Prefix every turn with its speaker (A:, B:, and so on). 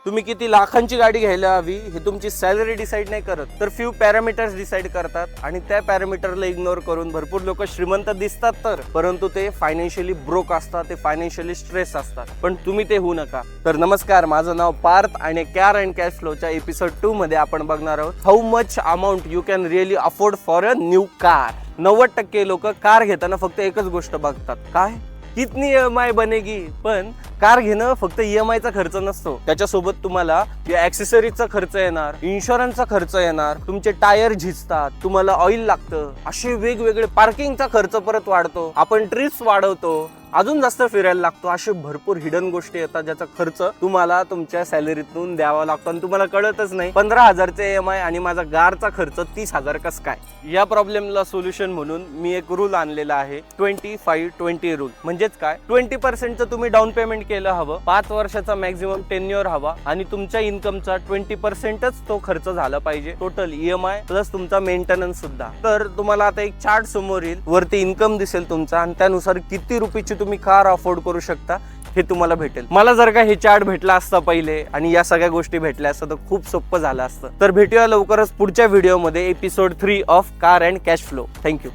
A: तुम्ही किती लाखांची गाडी घ्यायला हवी हे तुमची सॅलरी डिसाईड नाही करत, तर फ्यू पॅरामीटर्स डिसाईड करतात. आणि त्या पॅरामीटरला इग्नोर करून भरपूर लोक श्रीमंत दिसतात परंतु ते फायनान्शियली ब्रोक असतात, ते फायनान्शियली स्ट्रेस असतात. पण तुम्ही ते होऊ नका. तर नमस्कार, माझं नाव पार्थ आणि कार अँड कॅश फ्लोच्या एपिसोड 2 मध्ये आपण बघणार आहोत how much amount you can really afford for a new car. 90% लोक कार घेताना फक्त एकच गोष्ट बघतात, काय कितनी EMI बनेगी. पण कार घेणं फक्त EMI चा खर्च नसतो, त्याच्यासोबत तुम्हाला ऍक्सेसरीजचा खर्च येणार, इन्शुरन्सचा खर्च येणार, तुमचे टायर झिजतात, तुम्हाला ऑइल लागतं, असे वेगवेगळे पार्किंगचा खर्च परत वाढतो, आपण ट्रिप्स वाढवतो, अजून जास्त फिरायला लागतो. असे भरपूर हिडन गोष्टी येतात ज्याचा खर्च तुम्हाला तुमच्या सॅलरीतून द्यावा लागतो आणि तुम्हाला कळतच नाही. 15,000चे EMI आणि माझा कारचा खर्च 30,000 कस काय. या प्रॉब्लेमला सोल्युशन म्हणून मी एक रूल आणलेला आहे, 25-20 रूल. म्हणजेच काय, 20% तुम्ही डाऊन पेमेंट केलं हवं, 5 वर्षाचा मॅक्झिमम टेन्युअर हवा आणि तुमच्या इन्कमचा 20%च तो खर्च झाला पाहिजे. टोटल EMI प्लस तुमचा मेंटेनन्स सुद्धा. तर तुम्हाला आता एक चार्ट समोर येईल, वरती इन्कम दिसेल तुमचा आणि त्यानुसार किती रुपयाची तुम्ही कार अफोर्ड करू शकता हे तुम्हाला भेटेल. मला जर का हे चार्ट भेटला असता पहिले आणि या सगळ्या गोष्टी भेटल्या असतं तर खूप सोपं झालं असतं. तर भेटूया लवकरच पुढच्या व्हिडिओमध्ये, episode 3 of car and cash flow. Thank you.